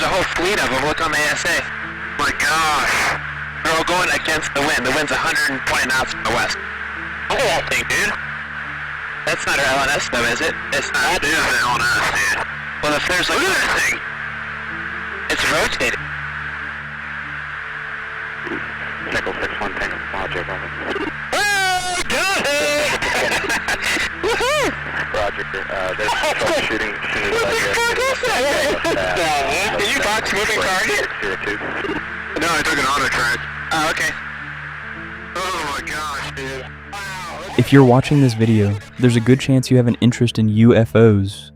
There's a whole fleet of them. Look on the ASA. My gosh. They're all going against the wind. The wind's 120 knots from the west. Look at that thing, dude. That's not our LNS though, is it? It's not. That is the LNS, dude. Well, if there's like... Look at that thing. It's rotating. Nickel 6-1 tank logic. Oh, got it! Woohoo! Roger. There's troubleshooting. Did you box moving target? No, I took an auto track. Oh, okay. Oh my gosh, dude. Wow. If you're watching this video, there's a good chance you have an interest in UFOs.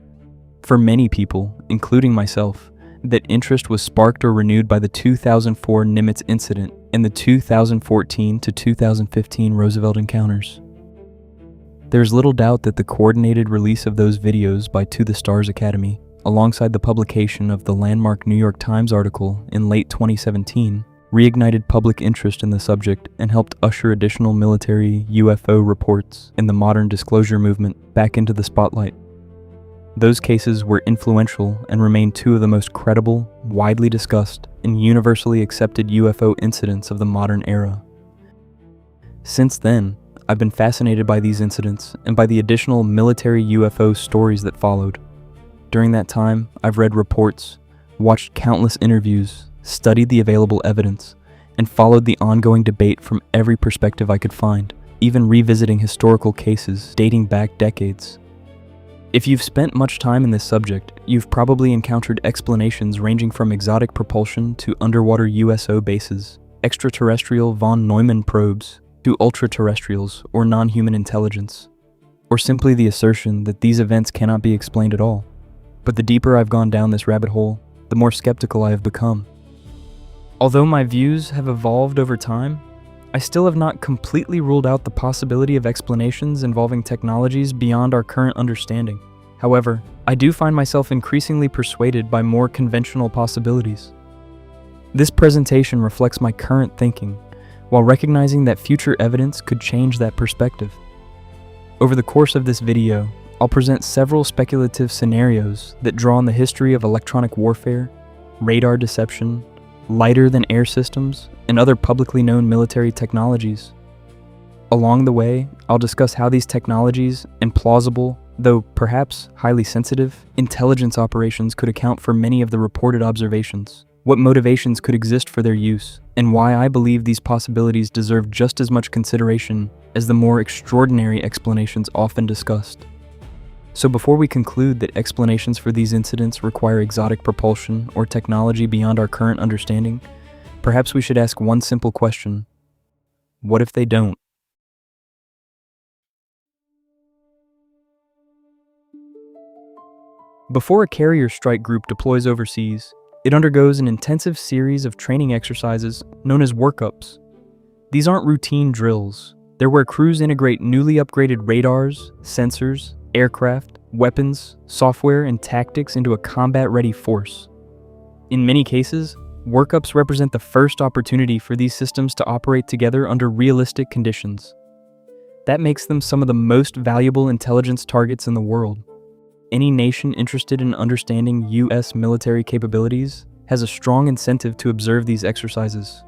For many people, including myself, that interest was sparked or renewed by the 2004 Nimitz Incident and the 2014 to 2015 Roosevelt encounters. There's little doubt that the coordinated release of those videos by To the Stars Academy, alongside the publication of the landmark New York Times article in late 2017, reignited public interest in the subject and helped usher additional military UFO reports in the modern disclosure movement back into the spotlight. Those cases were influential and remain two of the most credible, widely discussed, and universally accepted UFO incidents of the modern era. Since then, I've been fascinated by these incidents and by the additional military UFO stories that followed. During that time, I've read reports, watched countless interviews, studied the available evidence, and followed the ongoing debate from every perspective I could find, even revisiting historical cases dating back decades. If you've spent much time in this subject, you've probably encountered explanations ranging from exotic propulsion to underwater USO bases, extraterrestrial von Neumann probes, to ultra-terrestrials or non-human intelligence, or simply the assertion that these events cannot be explained at all. But the deeper I've gone down this rabbit hole, the more skeptical I have become. Although my views have evolved over time, I still have not completely ruled out the possibility of explanations involving technologies beyond our current understanding. However, I do find myself increasingly persuaded by more conventional possibilities. This presentation reflects my current thinking, while recognizing that future evidence could change that perspective. Over the course of this video, I'll present several speculative scenarios that draw on the history of electronic warfare, radar deception, lighter-than-air systems, and other publicly known military technologies. Along the way, I'll discuss how these technologies and plausible, though perhaps highly sensitive, intelligence operations could account for many of the reported observations, what motivations could exist for their use, and why I believe these possibilities deserve just as much consideration as the more extraordinary explanations often discussed. So before we conclude that explanations for these incidents require exotic propulsion or technology beyond our current understanding, perhaps we should ask one simple question: what if they don't? Before a carrier strike group deploys overseas, it undergoes an intensive series of training exercises known as workups. These aren't routine drills. They're where crews integrate newly upgraded radars, sensors, aircraft, weapons, software, and tactics into a combat-ready force. In many cases, workups represent the first opportunity for these systems to operate together under realistic conditions. That makes them some of the most valuable intelligence targets in the world. Any nation interested in understanding U.S. military capabilities has a strong incentive to observe these exercises.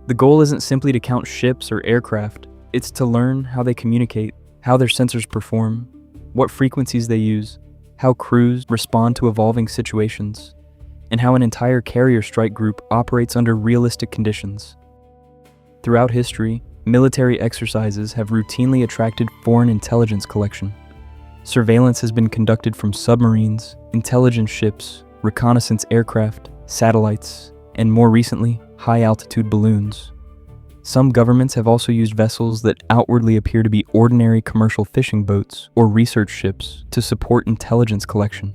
The goal isn't simply to count ships or aircraft, it's to learn how they communicate, how their sensors perform, what frequencies they use, how crews respond to evolving situations, and how an entire carrier strike group operates under realistic conditions. Throughout history, military exercises have routinely attracted foreign intelligence collection. Surveillance has been conducted from submarines, intelligence ships, reconnaissance aircraft, satellites, and more recently, high-altitude balloons. Some governments have also used vessels that outwardly appear to be ordinary commercial fishing boats or research ships to support intelligence collection.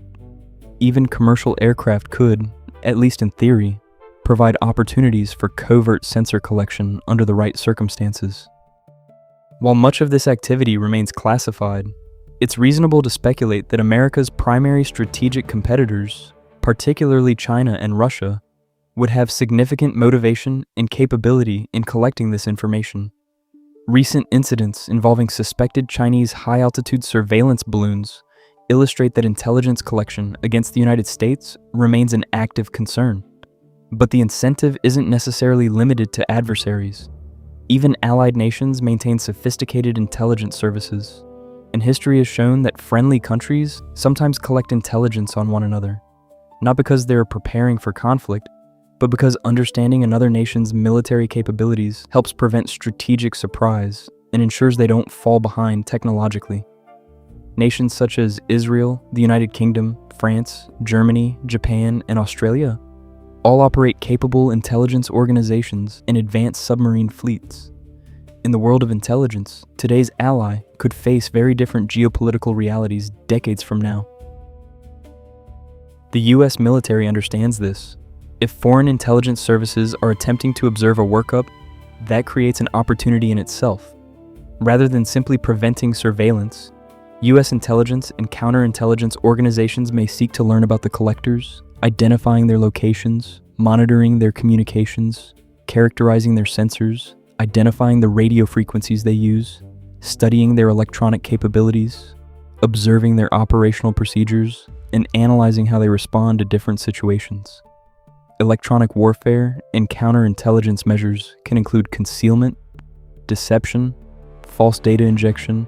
Even commercial aircraft could, at least in theory, provide opportunities for covert sensor collection under the right circumstances. While much of this activity remains classified, it's reasonable to speculate that America's primary strategic competitors, particularly China and Russia, would have significant motivation and capability in collecting this information. Recent incidents involving suspected Chinese high-altitude surveillance balloons illustrate that intelligence collection against the United States remains an active concern. But the incentive isn't necessarily limited to adversaries. Even allied nations maintain sophisticated intelligence services, and history has shown that friendly countries sometimes collect intelligence on one another, not because they are preparing for conflict, but because understanding another nation's military capabilities helps prevent strategic surprise and ensures they don't fall behind technologically. Nations such as Israel, the United Kingdom, France, Germany, Japan, and Australia all operate capable intelligence organizations and advanced submarine fleets. In the world of intelligence, today's ally could face very different geopolitical realities decades from now. The US military understands this. If foreign intelligence services are attempting to observe a workup, that creates an opportunity in itself. Rather than simply preventing surveillance, US intelligence and counterintelligence organizations may seek to learn about the collectors, identifying their locations, monitoring their communications, characterizing their sensors, identifying the radio frequencies they use, studying their electronic capabilities, observing their operational procedures, and analyzing how they respond to different situations. Electronic warfare and counterintelligence measures can include concealment, deception, false data injection,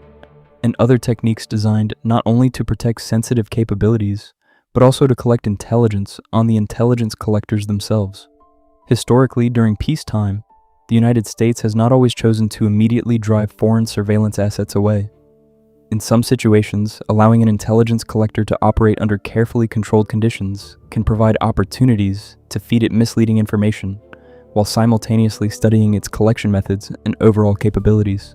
and other techniques designed not only to protect sensitive capabilities, but also to collect intelligence on the intelligence collectors themselves. Historically, during peacetime, the United States has not always chosen to immediately drive foreign surveillance assets away. In some situations, allowing an intelligence collector to operate under carefully controlled conditions can provide opportunities to feed it misleading information, while simultaneously studying its collection methods and overall capabilities.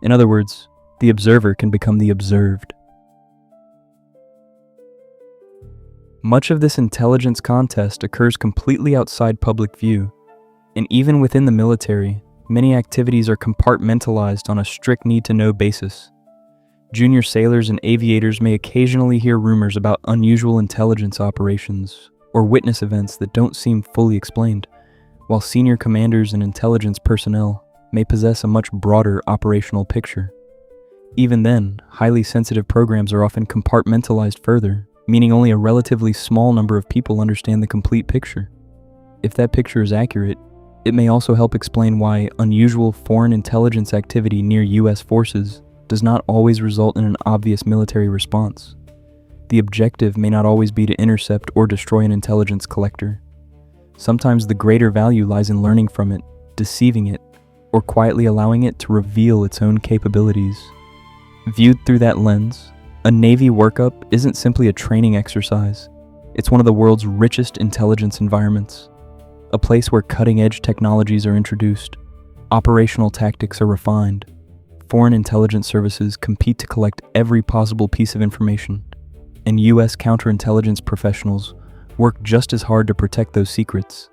In other words, the observer can become the observed. Much of this intelligence contest occurs completely outside public view, and even within the military, many activities are compartmentalized on a strict need-to-know basis. Junior sailors and aviators may occasionally hear rumors about unusual intelligence operations or witness events that don't seem fully explained, while senior commanders and intelligence personnel may possess a much broader operational picture. Even then, highly sensitive programs are often compartmentalized further, meaning only a relatively small number of people understand the complete picture. If that picture is accurate, it may also help explain why unusual foreign intelligence activity near US forces does not always result in an obvious military response. The objective may not always be to intercept or destroy an intelligence collector. Sometimes the greater value lies in learning from it, deceiving it, or quietly allowing it to reveal its own capabilities. Viewed through that lens, a Navy workup isn't simply a training exercise. It's one of the world's richest intelligence environments, a place where cutting-edge technologies are introduced, operational tactics are refined, foreign intelligence services compete to collect every possible piece of information, and US counterintelligence professionals work just as hard to protect those secrets.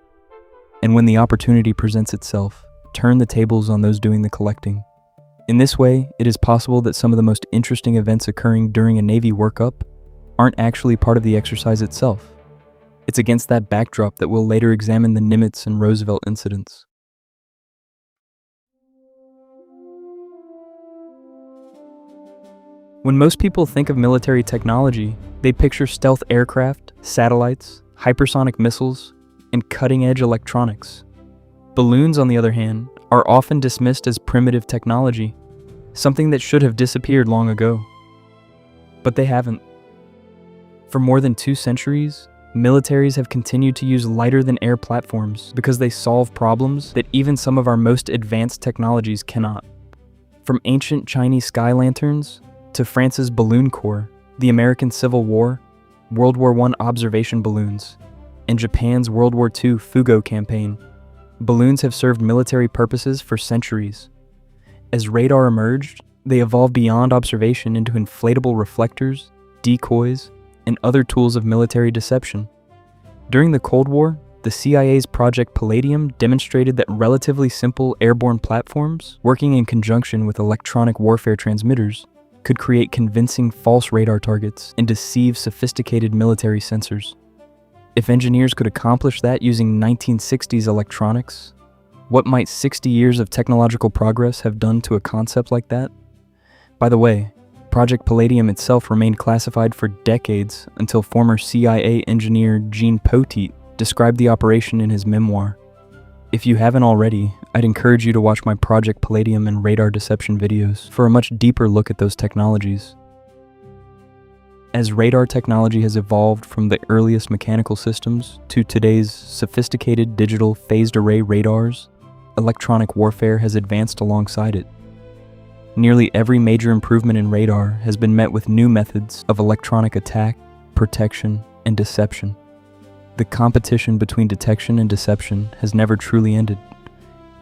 And when the opportunity presents itself, turn the tables on those doing the collecting. In this way, it is possible that some of the most interesting events occurring during a Navy workup aren't actually part of the exercise itself. It's against that backdrop that we'll later examine the Nimitz and Roosevelt incidents. When most people think of military technology, they picture stealth aircraft, satellites, hypersonic missiles, and cutting-edge electronics. Balloons, on the other hand, are often dismissed as primitive technology, something that should have disappeared long ago. But they haven't. For more than 2 centuries, militaries have continued to use lighter-than-air platforms because they solve problems that even some of our most advanced technologies cannot. From ancient Chinese sky lanterns to France's balloon corps, the American Civil War, World War I observation balloons, and Japan's World War II Fugo campaign, balloons have served military purposes for centuries. As radar emerged, they evolved beyond observation into inflatable reflectors, decoys, and other tools of military deception. During the Cold War, the CIA's Project Palladium demonstrated that relatively simple airborne platforms, working in conjunction with electronic warfare transmitters, could create convincing false radar targets and deceive sophisticated military sensors. If engineers could accomplish that using 1960s electronics, what might 60 years of technological progress have done to a concept like that? By the way, Project Palladium itself remained classified for decades until former CIA engineer Gene Poteet described the operation in his memoir. If you haven't already, I'd encourage you to watch my Project Palladium and radar deception videos for a much deeper look at those technologies. As radar technology has evolved from the earliest mechanical systems to today's sophisticated digital phased array radars, electronic warfare has advanced alongside it. Nearly every major improvement in radar has been met with new methods of electronic attack, protection, and deception. The competition between detection and deception has never truly ended.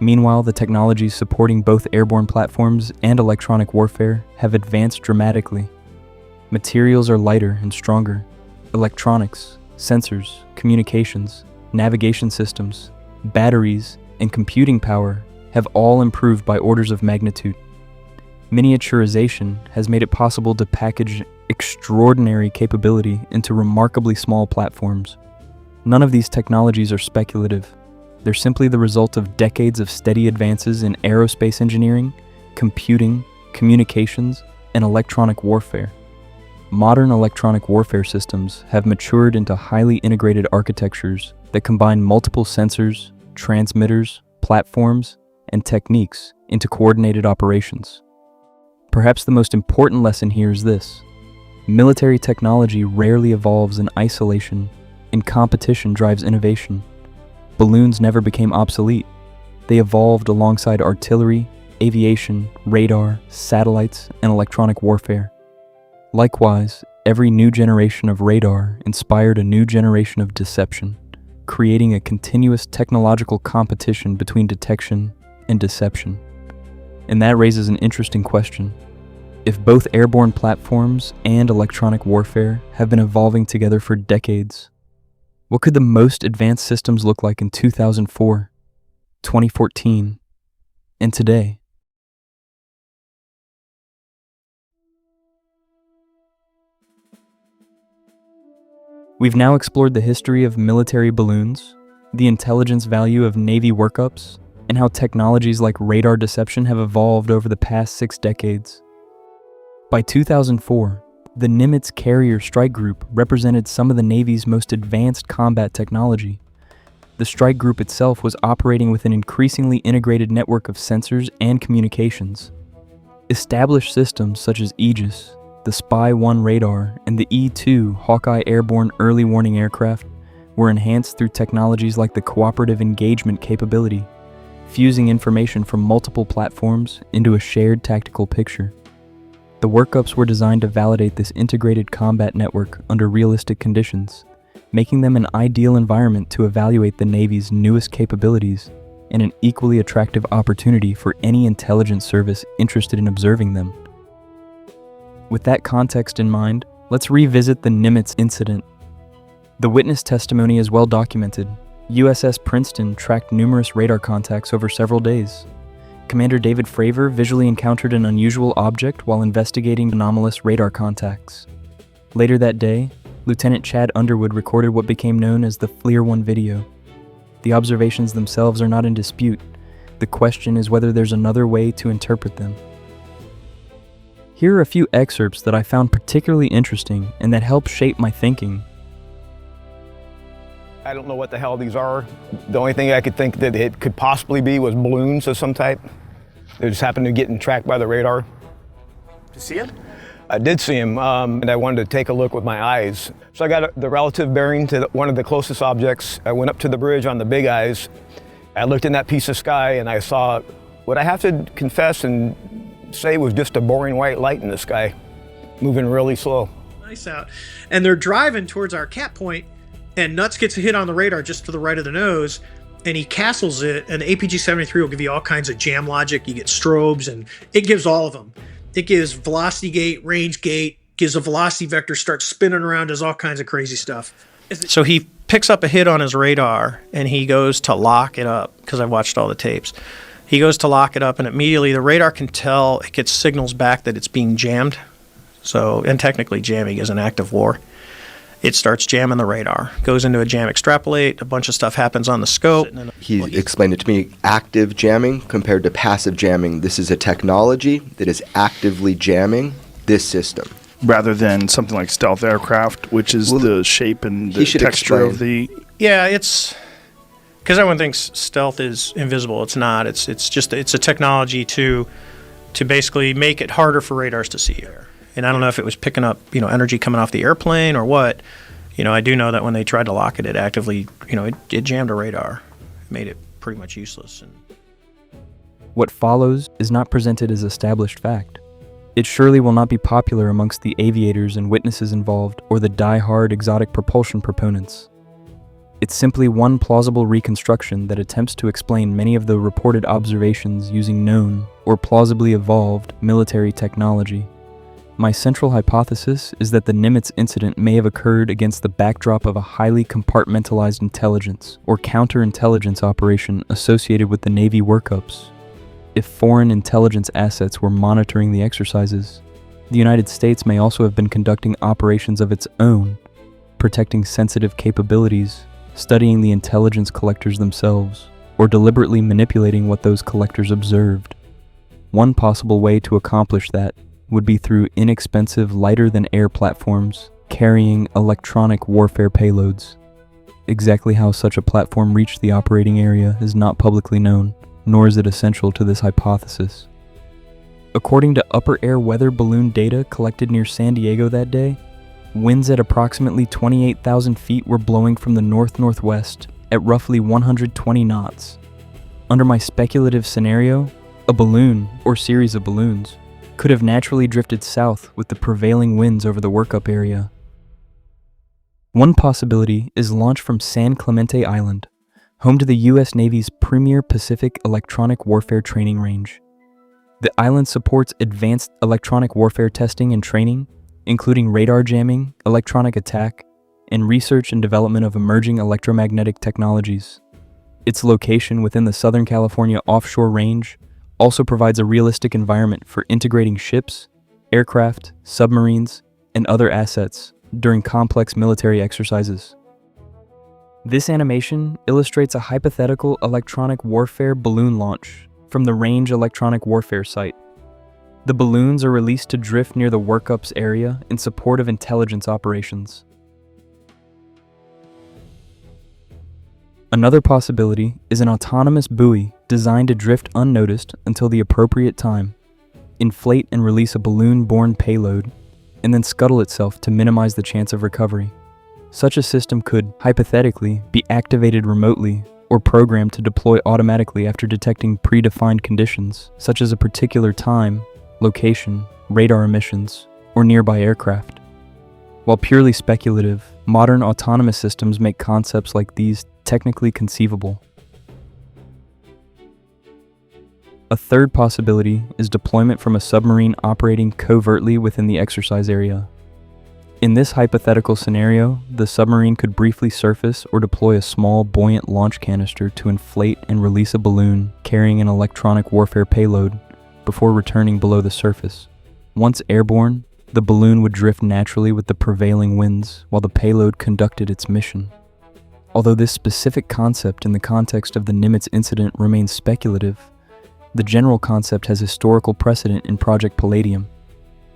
Meanwhile, the technologies supporting both airborne platforms and electronic warfare have advanced dramatically. Materials are lighter and stronger. Electronics, sensors, communications, navigation systems, batteries, and computing power have all improved by orders of magnitude. Miniaturization has made it possible to package extraordinary capability into remarkably small platforms. None of these technologies are speculative. They're simply the result of decades of steady advances in aerospace engineering, computing, communications, and electronic warfare. Modern electronic warfare systems have matured into highly integrated architectures that combine multiple sensors, transmitters, platforms, and techniques into coordinated operations. Perhaps the most important lesson here is this: military technology rarely evolves in isolation, and competition drives innovation. Balloons never became obsolete. They evolved alongside artillery, aviation, radar, satellites, and electronic warfare. Likewise, every new generation of radar inspired a new generation of deception, creating a continuous technological competition between detection and deception. And that raises an interesting question. If both airborne platforms and electronic warfare have been evolving together for decades, what could the most advanced systems look like in 2004, 2014, and today? We've now explored the history of military balloons, the intelligence value of Navy workups, and how technologies like radar deception have evolved over the past 6 decades. By 2004, the Nimitz carrier strike group represented some of the Navy's most advanced combat technology. The strike group itself was operating with an increasingly integrated network of sensors and communications. Established systems such as Aegis, the Spy-1 radar, and the E-2 Hawkeye airborne early warning aircraft were enhanced through technologies like the cooperative engagement capability, fusing information from multiple platforms into a shared tactical picture. The workups were designed to validate this integrated combat network under realistic conditions, making them an ideal environment to evaluate the Navy's newest capabilities and an equally attractive opportunity for any intelligence service interested in observing them. With that context in mind, let's revisit the Nimitz incident. The witness testimony is well documented. USS Princeton tracked numerous radar contacts over several days. Commander David Fravor visually encountered an unusual object while investigating anomalous radar contacts. Later that day, Lieutenant Chad Underwood recorded what became known as the FLIR 1 video. The observations themselves are not in dispute. The question is whether there's another way to interpret them. Here are a few excerpts that I found particularly interesting and that help shape my thinking. I don't know what the hell these are. The only thing I could think that it could possibly be was balloons of some type. They just happened to get tracked by the radar. Did you see it? I did see him, and I wanted to take a look with my eyes. So I got the relative bearing to one of the closest objects. I went up to the bridge on the big eyes. I looked in that piece of sky and I saw what I have to confess and say was just a boring white light in the sky, moving really slow. Nice out. And they're driving towards our cap point, and Nuts gets a hit on the radar just to the right of the nose, and he castles it, and the APG-73 will give you all kinds of jam logic. You get strobes, and it gives all of them. It gives velocity gate, range gate, gives a velocity vector, starts spinning around, does all kinds of crazy stuff. So he picks up a hit on his radar, and he goes to lock it up, because I've watched all the tapes. He goes to lock it up, and immediately the radar can tell, it gets signals back that it's being jammed. So, and technically jamming is an act of war. It starts jamming the radar, goes into a jam extrapolate, a bunch of stuff happens on the scope. He explained it to me, active jamming compared to passive jamming. This is a technology that is actively jamming, this system. Rather than something like stealth aircraft, which is the shape and the texture of the... Yeah, it's... Because everyone thinks stealth is invisible. It's not. It's a technology to basically make it harder for radars to see. And I don't know if it was picking up, energy coming off the airplane or what. I do know that when they tried to lock it, it actively, it jammed a radar. It made it pretty much useless. What follows is not presented as established fact. It surely will not be popular amongst the aviators and witnesses involved or the die-hard exotic propulsion proponents. It's simply one plausible reconstruction that attempts to explain many of the reported observations using known or plausibly evolved military technology. My central hypothesis is that the Nimitz incident may have occurred against the backdrop of a highly compartmentalized intelligence or counterintelligence operation associated with the Navy Workups. If foreign intelligence assets were monitoring the exercises, the United States may also have been conducting operations of its own, protecting sensitive capabilities, studying the intelligence collectors themselves, or deliberately manipulating what those collectors observed. One possible way to accomplish that would be through inexpensive lighter-than-air platforms carrying electronic warfare payloads. Exactly how such a platform reached the operating area is not publicly known, nor is it essential to this hypothesis. According to upper air weather balloon data collected near San Diego that day, winds at approximately 28,000 feet were blowing from the north-northwest at roughly 120 knots. Under my speculative scenario, a balloon, or series of balloons, could have naturally drifted south with the prevailing winds over the workup area. One possibility is launch from San Clemente Island, home to the U.S. Navy's premier Pacific electronic warfare training range. The island supports advanced electronic warfare testing and training, including radar jamming, electronic attack, and research and development of emerging electromagnetic technologies. Its location within the Southern California offshore range also provides a realistic environment for integrating ships, aircraft, submarines, and other assets during complex military exercises. This animation illustrates a hypothetical electronic warfare balloon launch from the Range Electronic Warfare site. The balloons are released to drift near the Workups area in support of intelligence operations. Another possibility is an autonomous buoy designed to drift unnoticed until the appropriate time, inflate and release a balloon-borne payload, and then scuttle itself to minimize the chance of recovery. Such a system could, hypothetically, be activated remotely or programmed to deploy automatically after detecting predefined conditions, such as a particular time, location, radar emissions, or nearby aircraft. While purely speculative, modern autonomous systems make concepts like these technically conceivable. A third possibility is deployment from a submarine operating covertly within the exercise area. In this hypothetical scenario, the submarine could briefly surface or deploy a small buoyant launch canister to inflate and release a balloon carrying an electronic warfare payload before returning below the surface. Once airborne, the balloon would drift naturally with the prevailing winds while the payload conducted its mission. Although this specific concept in the context of the Nimitz incident remains speculative, the general concept has historical precedent in Project Palladium,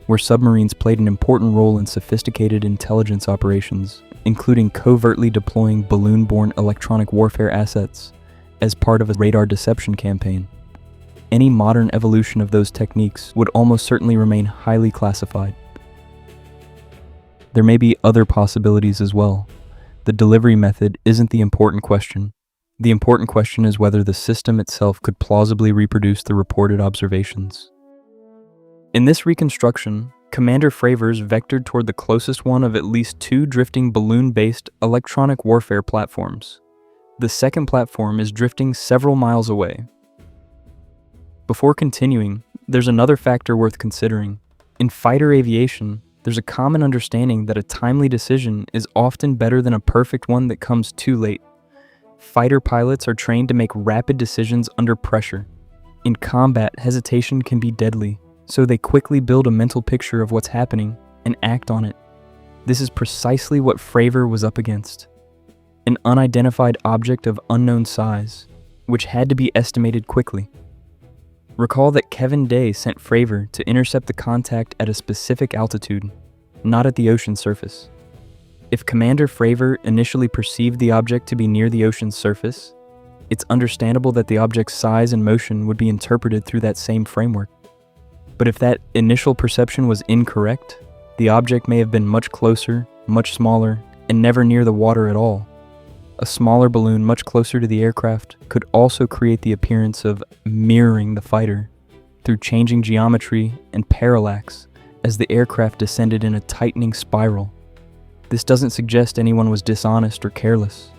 where submarines played an important role in sophisticated intelligence operations, including covertly deploying balloon-borne electronic warfare assets as part of a radar deception campaign. Any modern evolution of those techniques would almost certainly remain highly classified. There may be other possibilities as well. The delivery method isn't the important question. The important question is whether the system itself could plausibly reproduce the reported observations. In this reconstruction, Commander Fravers vectored toward the closest one of at least two drifting balloon-based electronic warfare platforms. The second platform is drifting several miles away. Before continuing, there's another factor worth considering. In fighter aviation, there's a common understanding that a timely decision is often better than a perfect one that comes too late. Fighter pilots are trained to make rapid decisions under pressure. In combat, hesitation can be deadly, so they quickly build a mental picture of what's happening and act on it. This is precisely what Fravor was up against. An unidentified object of unknown size, which had to be estimated quickly. Recall that Kevin Day sent Fravor to intercept the contact at a specific altitude, not at the ocean surface. If Commander Fravor initially perceived the object to be near the ocean's surface, it's understandable that the object's size and motion would be interpreted through that same framework. But if that initial perception was incorrect, the object may have been much closer, much smaller, and never near the water at all. A smaller balloon much closer to the aircraft could also create the appearance of mirroring the fighter through changing geometry and parallax as the aircraft descended in a tightening spiral. This doesn't suggest anyone was dishonest or careless.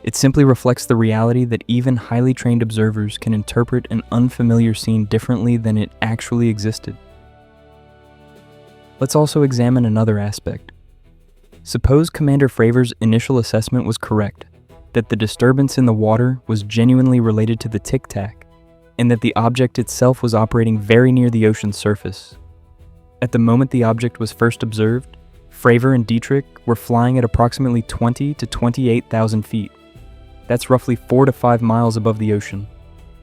It simply reflects the reality that even highly trained observers can interpret an unfamiliar scene differently than it actually existed. Let's also examine another aspect. Suppose Commander Fravor's initial assessment was correct, that the disturbance in the water was genuinely related to the tic-tac, and that the object itself was operating very near the ocean's surface. At the moment the object was first observed, Fravor and Dietrich were flying at approximately 20 to 28,000 feet. That's roughly 4 to 5 miles above the ocean.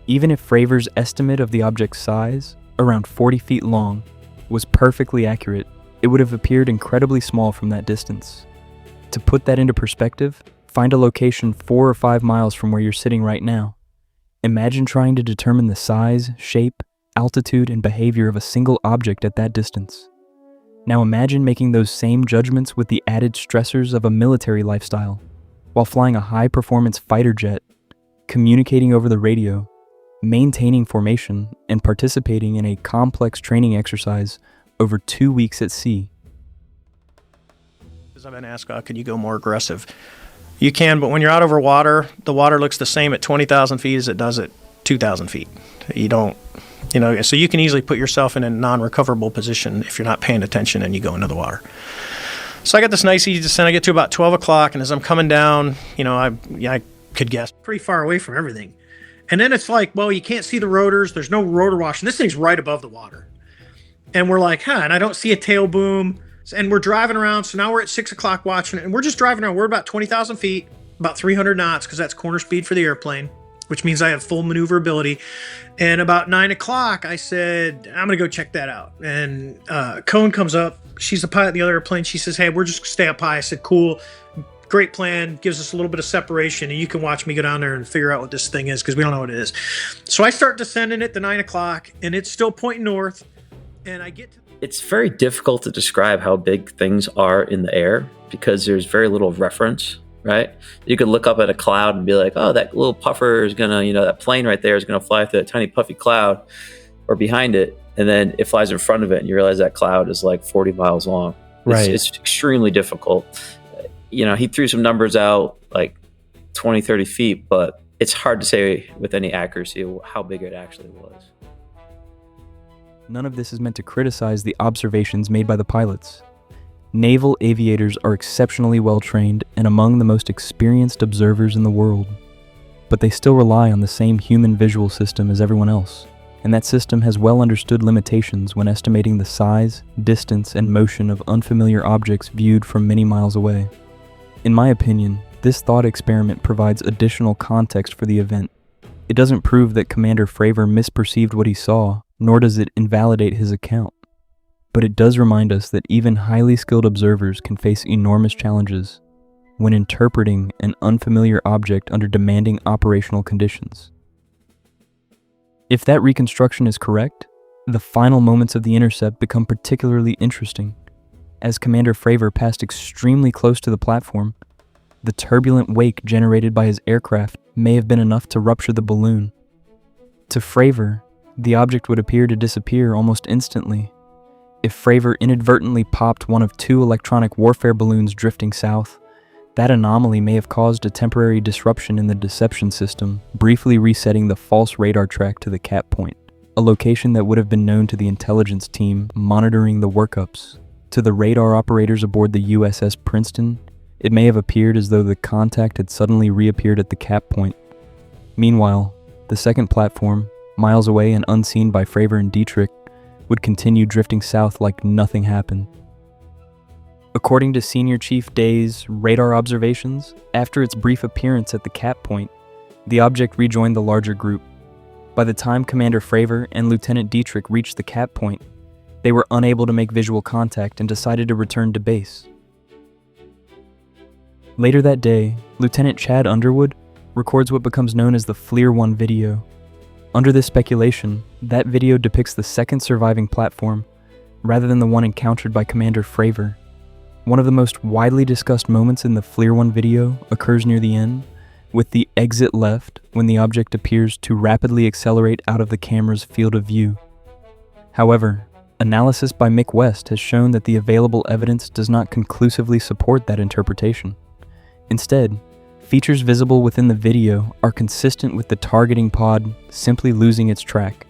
Even if Fravor's estimate of the object's size, around 40 feet long, was perfectly accurate, it would have appeared incredibly small from that distance. To put that into perspective, find a location 4 or 5 miles from where you're sitting right now. Imagine trying to determine the size, shape, altitude, and behavior of a single object at that distance. Now imagine making those same judgments with the added stressors of a military lifestyle, while flying a high-performance fighter jet, communicating over the radio, maintaining formation, and participating in a complex training exercise over 2 weeks at sea. I've been asked, could you go more aggressive? You can, but when you're out over water, the water looks the same at 20,000 feet as it does at 2,000 feet. You don't, so you can easily put yourself in a non-recoverable position if you're not paying attention and you go into the water. So I got this nice easy descent. I get to about 12 o'clock, and as I'm coming down, I could guess. Pretty far away from everything. And then it's like, well, you can't see the rotors. There's no rotor wash. And this thing's right above the water. And we're like, and I don't see a tail boom. And we're driving around. So now we're at 6 o'clock watching it. And we're just driving around. We're about 20,000 feet, about 300 knots, because that's corner speed for the airplane, which means I have full maneuverability. And about 9 o'clock, I said, I'm going to go check that out. And Cohen comes up. She's the pilot of the other airplane. She says, hey, we're just going to stay up high. I said, cool. Great plan. Gives us a little bit of separation. And you can watch me go down there and figure out what this thing is, because we don't know what it is. So I start descending at the 9 o'clock, and it's still pointing north. And I get to... It's very difficult to describe how big things are in the air because there's very little reference, right? You could look up at a cloud and be like, oh, that little puffer is going to, that plane right there is going to fly through that tiny puffy cloud or behind it. And then it flies in front of it and you realize that cloud is like 40 miles long. Right. It's extremely difficult. He threw some numbers out like 20, 30 feet, but it's hard to say with any accuracy how big it actually was. None of this is meant to criticize the observations made by the pilots. Naval aviators are exceptionally well trained and among the most experienced observers in the world. But they still rely on the same human visual system as everyone else, and that system has well understood limitations when estimating the size, distance, and motion of unfamiliar objects viewed from many miles away. In my opinion, this thought experiment provides additional context for the event. It doesn't prove that Commander Fravor misperceived what he saw, nor does it invalidate his account. But it does remind us that even highly skilled observers can face enormous challenges when interpreting an unfamiliar object under demanding operational conditions. If that reconstruction is correct, the final moments of the intercept become particularly interesting. As Commander Fravor passed extremely close to the platform, the turbulent wake generated by his aircraft may have been enough to rupture the balloon. To Fravor, the object would appear to disappear almost instantly. If Fravor inadvertently popped one of 2 electronic warfare balloons drifting south, that anomaly may have caused a temporary disruption in the deception system, briefly resetting the false radar track to the cap point, a location that would have been known to the intelligence team monitoring the workups. To the radar operators aboard the USS Princeton, it may have appeared as though the contact had suddenly reappeared at the cap point. Meanwhile, the second platform, miles away and unseen by Fravor and Dietrich, would continue drifting south like nothing happened. According to Senior Chief Day's radar observations, after its brief appearance at the cap point, the object rejoined the larger group. By the time Commander Fravor and Lieutenant Dietrich reached the cap point, they were unable to make visual contact and decided to return to base. Later that day, Lieutenant Chad Underwood records what becomes known as the FLIR 1 video. Under this speculation, that video depicts the second surviving platform, rather than the one encountered by Commander Fravor. One of the most widely discussed moments in the FLIR 1 video occurs near the end, with the exit left when the object appears to rapidly accelerate out of the camera's field of view. However, analysis by Mick West has shown that the available evidence does not conclusively support that interpretation. Instead, features visible within the video are consistent with the targeting pod simply losing its track,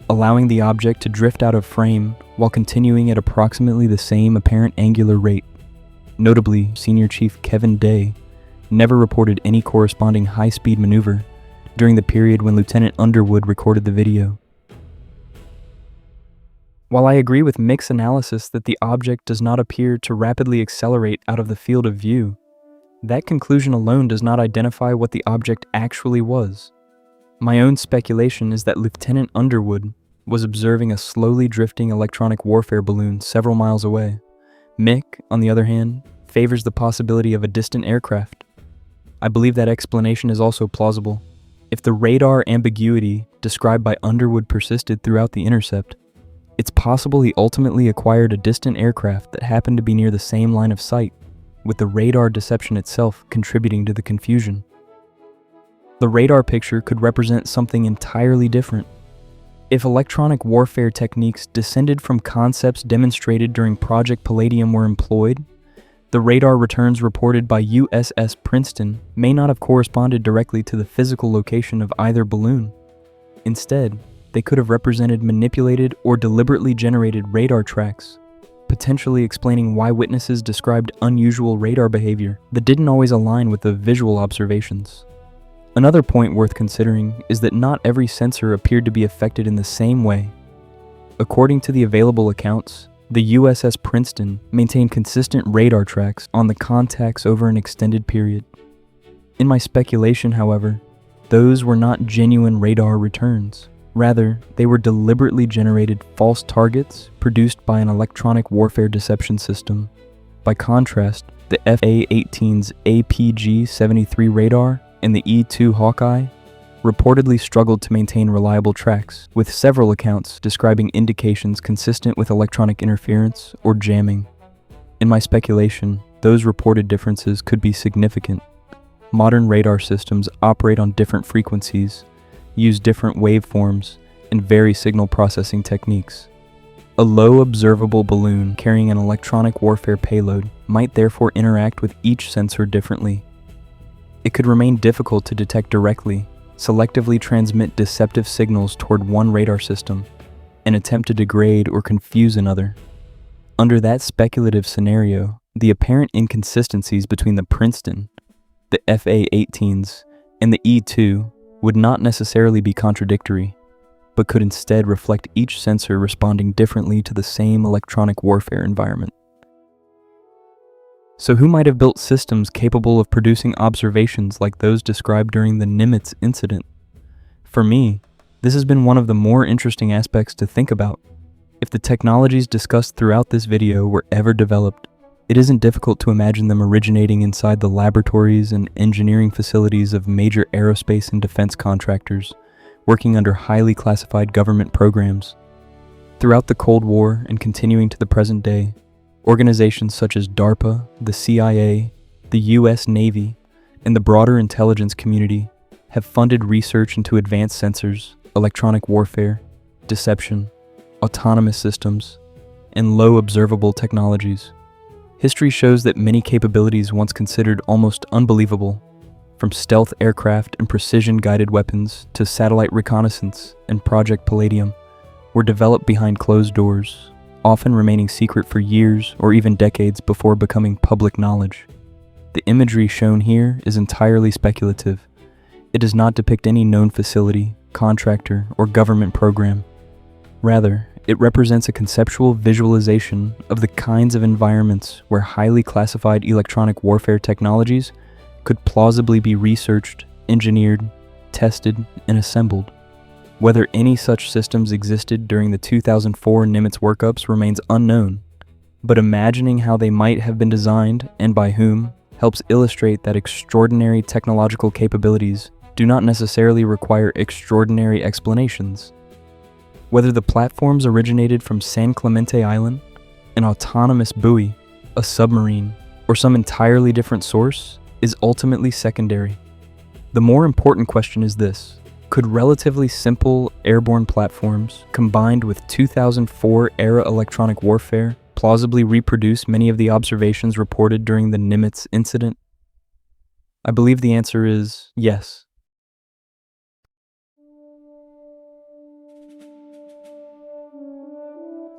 allowing the object to drift out of frame while continuing at approximately the same apparent angular rate. Notably, Senior Chief Kevin Day never reported any corresponding high-speed maneuver during the period when Lieutenant Underwood recorded the video. While I agree with Mick's analysis that the object does not appear to rapidly accelerate out of the field of view, that conclusion alone does not identify what the object actually was. My own speculation is that Lieutenant Underwood was observing a slowly drifting electronic warfare balloon several miles away. Mick, on the other hand, favors the possibility of a distant aircraft. I believe that explanation is also plausible. If the radar ambiguity described by Underwood persisted throughout the intercept, it's possible he ultimately acquired a distant aircraft that happened to be near the same line of sight, with the radar deception itself contributing to the confusion. The radar picture could represent something entirely different. If electronic warfare techniques descended from concepts demonstrated during Project Palladium were employed, the radar returns reported by USS Princeton may not have corresponded directly to the physical location of either balloon. Instead, they could have represented manipulated or deliberately generated radar tracks, potentially explaining why witnesses described unusual radar behavior that didn't always align with the visual observations. Another point worth considering is that not every sensor appeared to be affected in the same way. According to the available accounts, the USS Princeton maintained consistent radar tracks on the contacts over an extended period. In my speculation, however, those were not genuine radar returns. Rather, they were deliberately generated false targets produced by an electronic warfare deception system. By contrast, the FA-18's APG-73 radar and the E-2 Hawkeye reportedly struggled to maintain reliable tracks, with several accounts describing indications consistent with electronic interference or jamming. In my speculation, those reported differences could be significant. Modern radar systems operate on different frequencies, use different waveforms, and vary signal processing techniques. A low observable balloon carrying an electronic warfare payload might therefore interact with each sensor differently. It could remain difficult to detect directly, selectively transmit deceptive signals toward one radar system, and attempt to degrade or confuse another. Under that speculative scenario, the apparent inconsistencies between the Princeton, the FA-18s, and the E-2 would not necessarily be contradictory, but could instead reflect each sensor responding differently to the same electronic warfare environment. So who might have built systems capable of producing observations like those described during the Nimitz incident? For me, this has been one of the more interesting aspects to think about. If the technologies discussed throughout this video were ever developed, it isn't difficult to imagine them originating inside the laboratories and engineering facilities of major aerospace and defense contractors, working under highly classified government programs. Throughout the Cold War and continuing to the present day, organizations such as DARPA, the CIA, the US Navy, and the broader intelligence community have funded research into advanced sensors, electronic warfare, deception, autonomous systems, and low observable technologies. History shows that many capabilities once considered almost unbelievable, from stealth aircraft and precision-guided weapons to satellite reconnaissance and Project Palladium, were developed behind closed doors, often remaining secret for years or even decades before becoming public knowledge. The imagery shown here is entirely speculative. It does not depict any known facility, contractor, or government program. Rather, it represents a conceptual visualization of the kinds of environments where highly classified electronic warfare technologies could plausibly be researched, engineered, tested, and assembled. Whether any such systems existed during the 2004 Nimitz workups remains unknown, but imagining how they might have been designed and by whom helps illustrate that extraordinary technological capabilities do not necessarily require extraordinary explanations. Whether the platforms originated from San Clemente Island, an autonomous buoy, a submarine, or some entirely different source is ultimately secondary. The more important question is this: could relatively simple airborne platforms combined with 2004-era electronic warfare plausibly reproduce many of the observations reported during the Nimitz incident? I believe the answer is yes.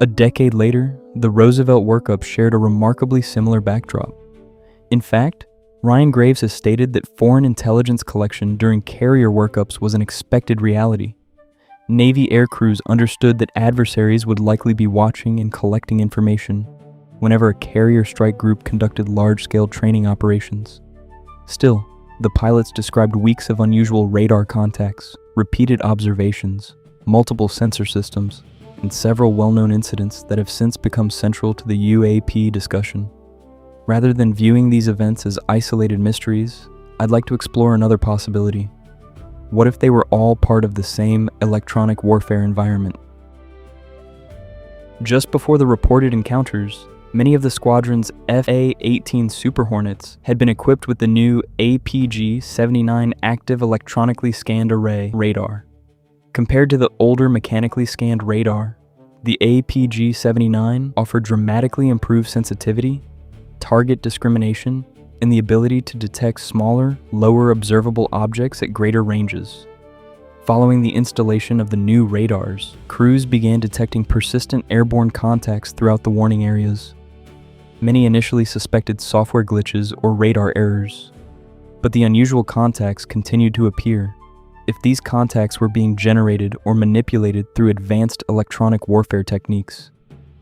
A decade later, the Roosevelt Workup shared a remarkably similar backdrop. In fact, Ryan Graves has stated that foreign intelligence collection during carrier workups was an expected reality. Navy air crews understood that adversaries would likely be watching and collecting information whenever a carrier strike group conducted large-scale training operations. Still, the pilots described weeks of unusual radar contacts, repeated observations, multiple sensor systems, and several well-known incidents that have since become central to the UAP discussion. Rather than viewing these events as isolated mysteries, I'd like to explore another possibility. What if they were all part of the same electronic warfare environment? Just before the reported encounters, many of the squadron's FA-18 Super Hornets had been equipped with the new APG-79 Active Electronically Scanned Array radar. Compared to the older mechanically scanned radar, the APG-79 offered dramatically improved sensitivity, target discrimination, and the ability to detect smaller, lower observable objects at greater ranges. Following the installation of the new radars, crews began detecting persistent airborne contacts throughout the warning areas. Many initially suspected software glitches or radar errors, but the unusual contacts continued to appear. If these contacts were being generated or manipulated through advanced electronic warfare techniques,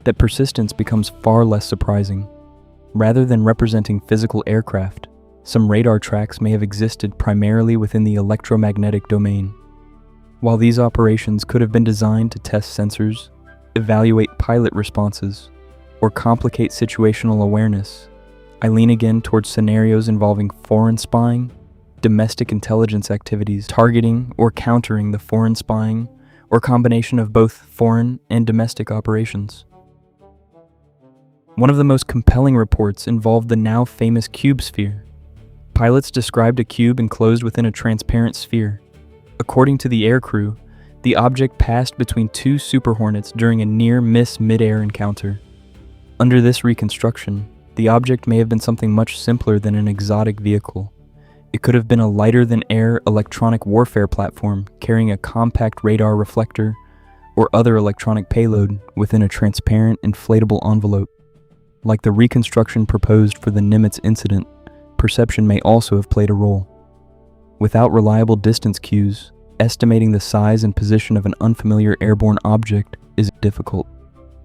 that persistence becomes far less surprising. Rather than representing physical aircraft, some radar tracks may have existed primarily within the electromagnetic domain. While these operations could have been designed to test sensors, evaluate pilot responses, or complicate situational awareness, I lean again towards scenarios involving foreign spying, domestic intelligence activities, targeting or countering the foreign spying, or combination of both foreign and domestic operations. One of the most compelling reports involved the now famous cube sphere. Pilots described a cube enclosed within a transparent sphere. According to the aircrew, the object passed between two Super Hornets during a near-miss mid-air encounter. Under this reconstruction, the object may have been something much simpler than an exotic vehicle. It could have been a lighter-than-air electronic warfare platform carrying a compact radar reflector or other electronic payload within a transparent inflatable envelope. Like the reconstruction proposed for the Nimitz incident, perception may also have played a role. Without reliable distance cues, estimating the size and position of an unfamiliar airborne object is difficult.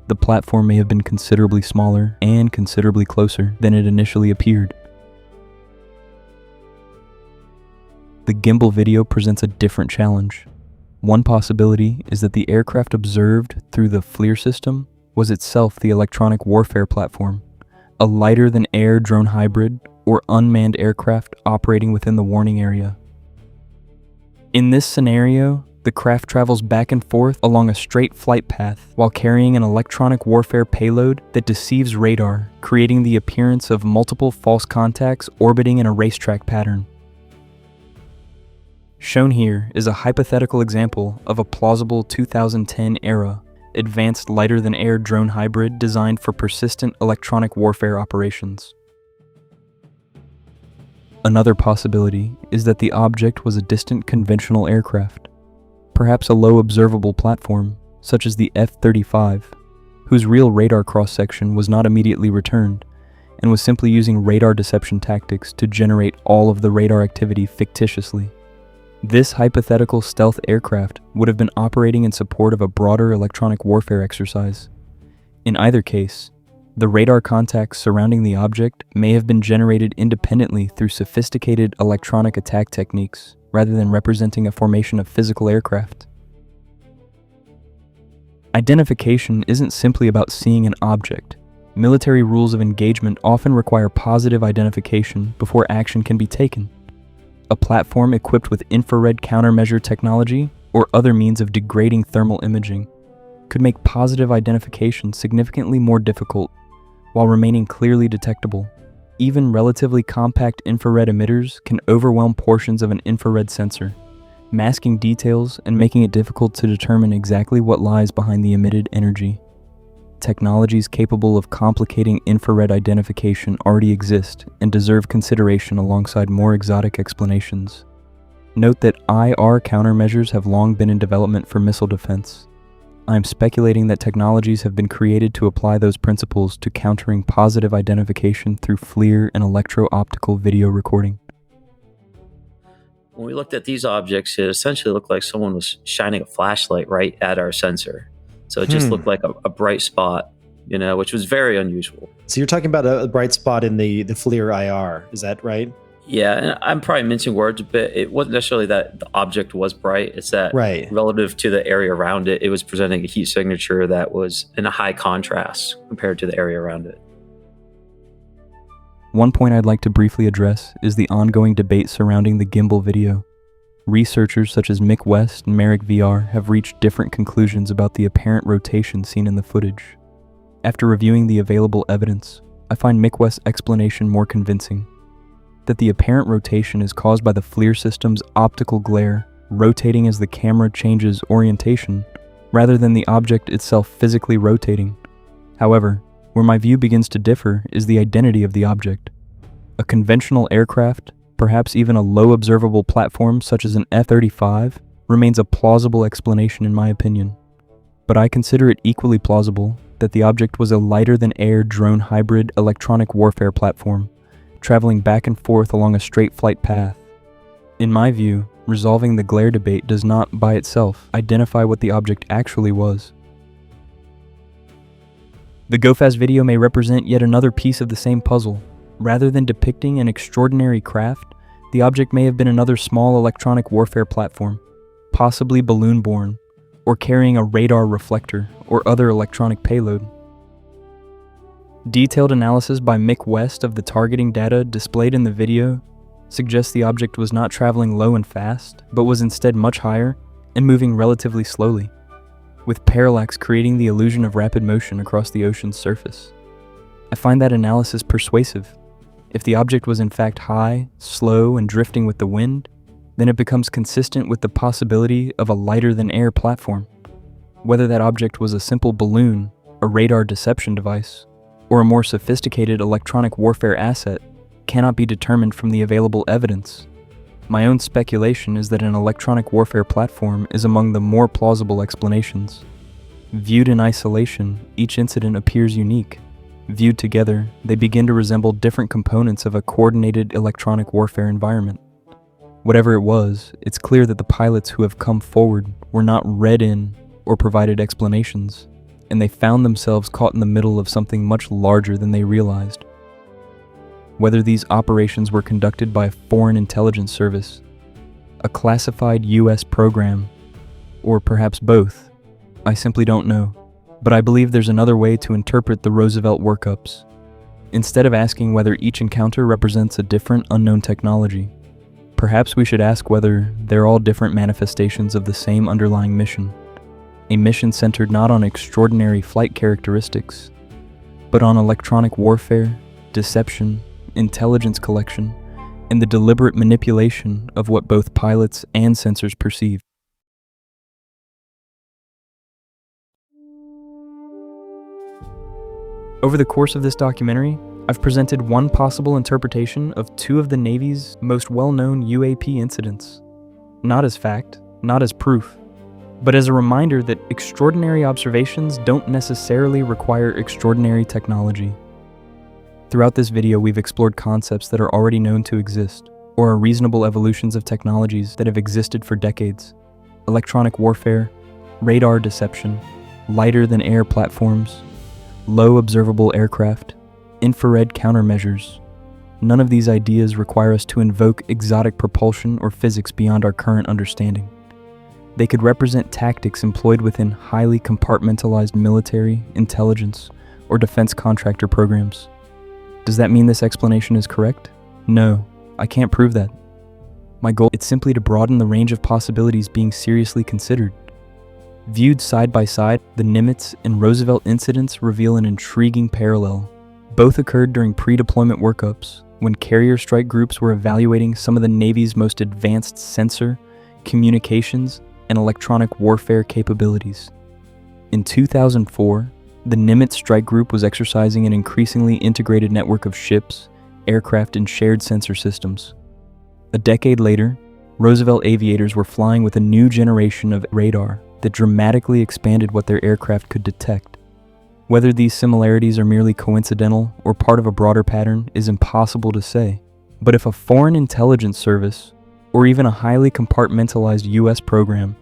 The platform may have been considerably smaller and considerably closer than it initially appeared. The gimbal video presents a different challenge. One possibility is that the aircraft observed through the FLIR system was itself the electronic warfare platform, a lighter-than-air drone hybrid or unmanned aircraft operating within the warning area. In this scenario, the craft travels back and forth along a straight flight path while carrying an electronic warfare payload that deceives radar, creating the appearance of multiple false contacts orbiting in a racetrack pattern. Shown here is a hypothetical example of a plausible 2010-era advanced lighter-than-air drone hybrid designed for persistent electronic warfare operations. Another possibility is that the object was a distant conventional aircraft, perhaps a low observable platform, such as the F-35, whose real radar cross-section was not immediately returned, and was simply using radar deception tactics to generate all of the radar activity fictitiously. This hypothetical stealth aircraft would have been operating in support of a broader electronic warfare exercise. In either case, the radar contacts surrounding the object may have been generated independently through sophisticated electronic attack techniques rather than representing a formation of physical aircraft. Identification isn't simply about seeing an object. Military rules of engagement often require positive identification before action can be taken. A platform equipped with infrared countermeasure technology or other means of degrading thermal imaging could make positive identification significantly more difficult while remaining clearly detectable. Even relatively compact infrared emitters can overwhelm portions of an infrared sensor, masking details and making it difficult to determine exactly what lies behind the emitted energy. Technologies capable of complicating infrared identification already exist and deserve consideration alongside more exotic explanations. Note that IR countermeasures have long been in development for missile defense. I am speculating that technologies have been created to apply those principles to countering positive identification through FLIR and electro-optical video recording. When we looked at these objects, it essentially looked like someone was shining a flashlight right at our sensor. So it just looked like a bright spot, which was very unusual. So you're talking about a bright spot in the FLIR IR, is that right? Yeah, and I'm probably mincing words a bit. It wasn't necessarily that the object was bright. It's that relative to the area around it, it was presenting a heat signature that was in a high contrast compared to the area around it. One point I'd like to briefly address is the ongoing debate surrounding the gimbal video. Researchers such as Mick West and Merrick VR have reached different conclusions about the apparent rotation seen in the footage. After reviewing the available evidence, I find Mick West's explanation more convincing. That the apparent rotation is caused by the FLIR system's optical glare rotating as the camera changes orientation, rather than the object itself physically rotating. However, where my view begins to differ is the identity of the object. A conventional aircraft, perhaps even a low observable platform such as an F-35, remains a plausible explanation in my opinion. But I consider it equally plausible that the object was a lighter-than-air drone hybrid electronic warfare platform, traveling back and forth along a straight flight path. In my view, resolving the glare debate does not, by itself, identify what the object actually was. The GoFast video may represent yet another piece of the same puzzle. Rather than depicting an extraordinary craft, the object may have been another small electronic warfare platform, possibly balloon-borne, or carrying a radar reflector or other electronic payload. Detailed analysis by Mick West of the targeting data displayed in the video suggests the object was not traveling low and fast, but was instead much higher and moving relatively slowly, with parallax creating the illusion of rapid motion across the ocean's surface. I find that analysis persuasive. If the object was in fact high, slow, and drifting with the wind, then it becomes consistent with the possibility of a lighter-than-air platform. Whether that object was a simple balloon, a radar deception device, or a more sophisticated electronic warfare asset cannot be determined from the available evidence. My own speculation is that an electronic warfare platform is among the more plausible explanations. Viewed in isolation, each incident appears unique. Viewed together, they begin to resemble different components of a coordinated electronic warfare environment. Whatever it was, it's clear that the pilots who have come forward were not read in or provided explanations, and they found themselves caught in the middle of something much larger than they realized. Whether these operations were conducted by a foreign intelligence service, a classified US program, or perhaps both, I simply don't know. But I believe there's another way to interpret the Roosevelt Workups. Instead of asking whether each encounter represents a different unknown technology, perhaps we should ask whether they're all different manifestations of the same underlying mission. A mission centered not on extraordinary flight characteristics, but on electronic warfare, deception, intelligence collection, and the deliberate manipulation of what both pilots and sensors perceive. Over the course of this documentary, I've presented one possible interpretation of two of the Navy's most well-known UAP incidents. Not as fact, not as proof, but as a reminder that extraordinary observations don't necessarily require extraordinary technology. Throughout this video, we've explored concepts that are already known to exist, or are reasonable evolutions of technologies that have existed for decades. Electronic warfare, radar deception, lighter-than-air platforms, low observable aircraft, infrared countermeasures. None of these ideas require us to invoke exotic propulsion or physics beyond our current understanding. They could represent tactics employed within highly compartmentalized military, intelligence, or defense contractor programs. Does that mean this explanation is correct? No, I can't prove that. My goal is simply to broaden the range of possibilities being seriously considered. Viewed side by side, the Nimitz and Roosevelt incidents reveal an intriguing parallel. Both occurred during pre-deployment workups, when carrier strike groups were evaluating some of the Navy's most advanced sensor, communications, and electronic warfare capabilities. In 2004, the Nimitz strike group was exercising an increasingly integrated network of ships, aircraft, and shared sensor systems. A decade later, Roosevelt aviators were flying with a new generation of radar that dramatically expanded what their aircraft could detect. Whether these similarities are merely coincidental or part of a broader pattern is impossible to say. But if a foreign intelligence service, or even a highly compartmentalized U.S. program,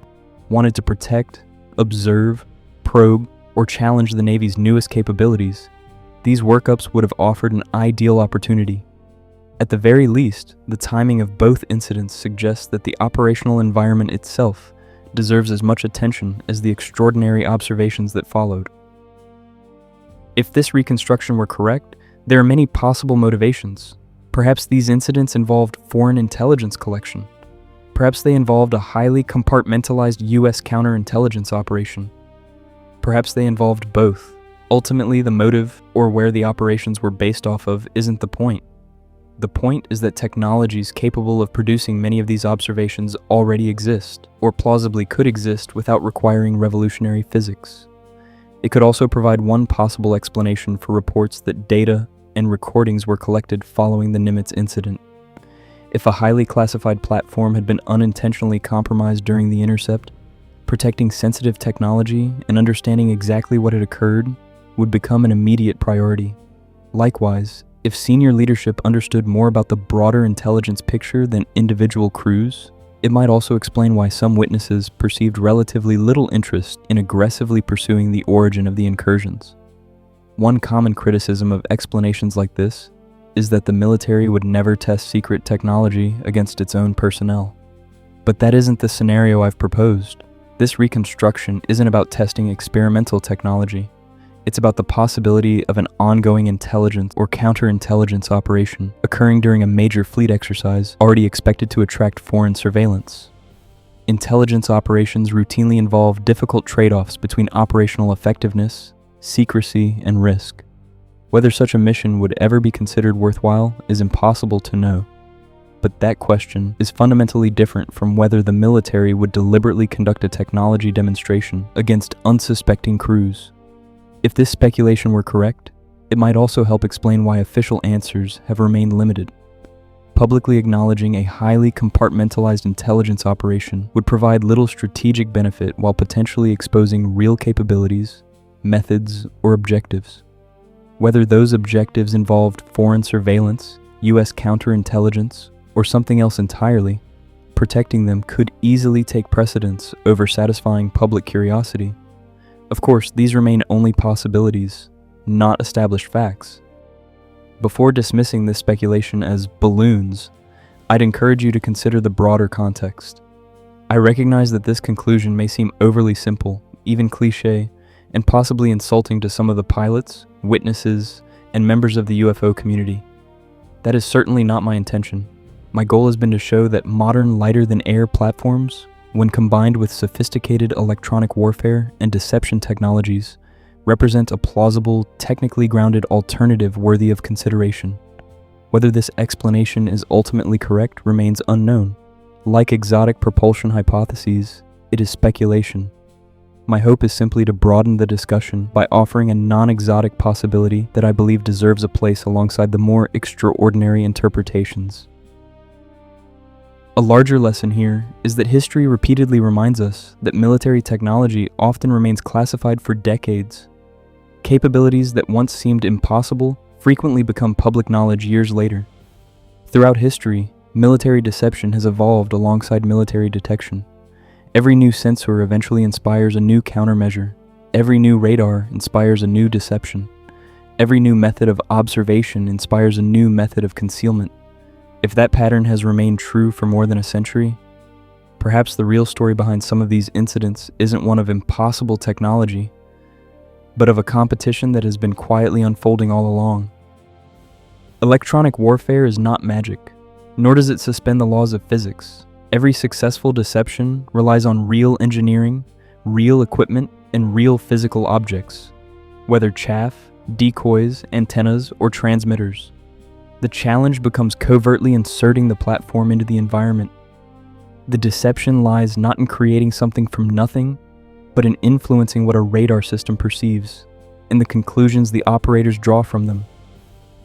wanted to protect, observe, probe, or challenge the Navy's newest capabilities, these workups would have offered an ideal opportunity. At the very least, the timing of both incidents suggests that the operational environment itself deserves as much attention as the extraordinary observations that followed. If this reconstruction were correct, there are many possible motivations. Perhaps these incidents involved foreign intelligence collection. Perhaps they involved a highly compartmentalized U.S. counterintelligence operation. Perhaps they involved both. Ultimately, the motive, or where the operations were based off of, isn't the point. The point is that technologies capable of producing many of these observations already exist, or plausibly could exist without requiring revolutionary physics. It could also provide one possible explanation for reports that data and recordings were collected following the Nimitz incident. If a highly classified platform had been unintentionally compromised during the intercept, protecting sensitive technology and understanding exactly what had occurred would become an immediate priority. Likewise, if senior leadership understood more about the broader intelligence picture than individual crews, it might also explain why some witnesses perceived relatively little interest in aggressively pursuing the origin of the incursions. One common criticism of explanations like this is that the military would never test secret technology against its own personnel. But that isn't the scenario I've proposed. This reconstruction isn't about testing experimental technology. It's about the possibility of an ongoing intelligence or counterintelligence operation occurring during a major fleet exercise already expected to attract foreign surveillance. Intelligence operations routinely involve difficult trade-offs between operational effectiveness, secrecy, and risk. Whether such a mission would ever be considered worthwhile is impossible to know. But that question is fundamentally different from whether the military would deliberately conduct a technology demonstration against unsuspecting crews. If this speculation were correct, it might also help explain why official answers have remained limited. Publicly acknowledging a highly compartmentalized intelligence operation would provide little strategic benefit while potentially exposing real capabilities, methods, or objectives. Whether those objectives involved foreign surveillance, U.S. counterintelligence, or something else entirely, protecting them could easily take precedence over satisfying public curiosity. Of course, these remain only possibilities, not established facts. Before dismissing this speculation as balloons, I'd encourage you to consider the broader context. I recognize that this conclusion may seem overly simple, even cliché, and possibly insulting to some of the pilots, witnesses, and members of the UFO community. That is certainly not my intention. My goal has been to show that modern lighter-than-air platforms, when combined with sophisticated electronic warfare and deception technologies, represent a plausible, technically grounded alternative worthy of consideration. Whether this explanation is ultimately correct remains unknown. Like exotic propulsion hypotheses, it is speculation. My hope is simply to broaden the discussion by offering a non-exotic possibility that I believe deserves a place alongside the more extraordinary interpretations. A larger lesson here is that history repeatedly reminds us that military technology often remains classified for decades. Capabilities that once seemed impossible frequently become public knowledge years later. Throughout history, military deception has evolved alongside military detection. Every new sensor eventually inspires a new countermeasure. Every new radar inspires a new deception. Every new method of observation inspires a new method of concealment. If that pattern has remained true for more than a century, Perhaps the real story behind some of these incidents isn't one of impossible technology, but of a competition that has been quietly unfolding all along. Electronic warfare is not magic, nor does it suspend the laws of physics. Every successful deception relies on real engineering, real equipment, and real physical objects, whether chaff, decoys, antennas, or transmitters. The challenge becomes covertly inserting the platform into the environment. The deception lies not in creating something from nothing, but in influencing what a radar system perceives, and the conclusions the operators draw from them.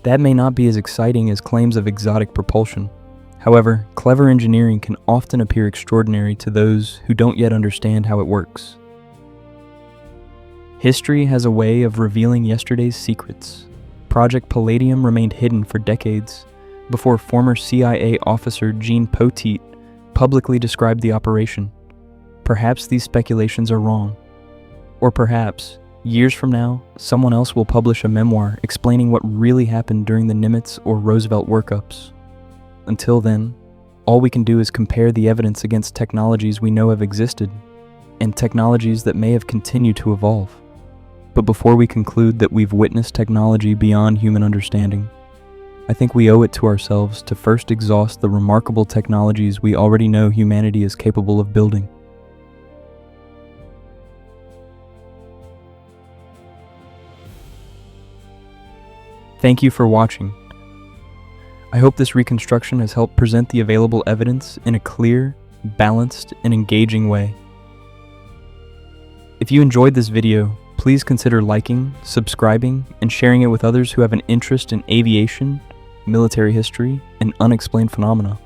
That may not be as exciting as claims of exotic propulsion. However, clever engineering can often appear extraordinary to those who don't yet understand how it works. History has a way of revealing yesterday's secrets. Project Palladium remained hidden for decades before former CIA officer Gene Poteet publicly described the operation. Perhaps these speculations are wrong. Or perhaps, years from now, someone else will publish a memoir explaining what really happened during the Nimitz or Roosevelt Workups. Until then, all we can do is compare the evidence against technologies we know have existed, and technologies that may have continued to evolve. But before we conclude that we've witnessed technology beyond human understanding, I think we owe it to ourselves to first exhaust the remarkable technologies we already know humanity is capable of building. Thank you for watching. I hope this reconstruction has helped present the available evidence in a clear, balanced, and engaging way. If you enjoyed this video, please consider liking, subscribing, and sharing it with others who have an interest in aviation, military history, and unexplained phenomena.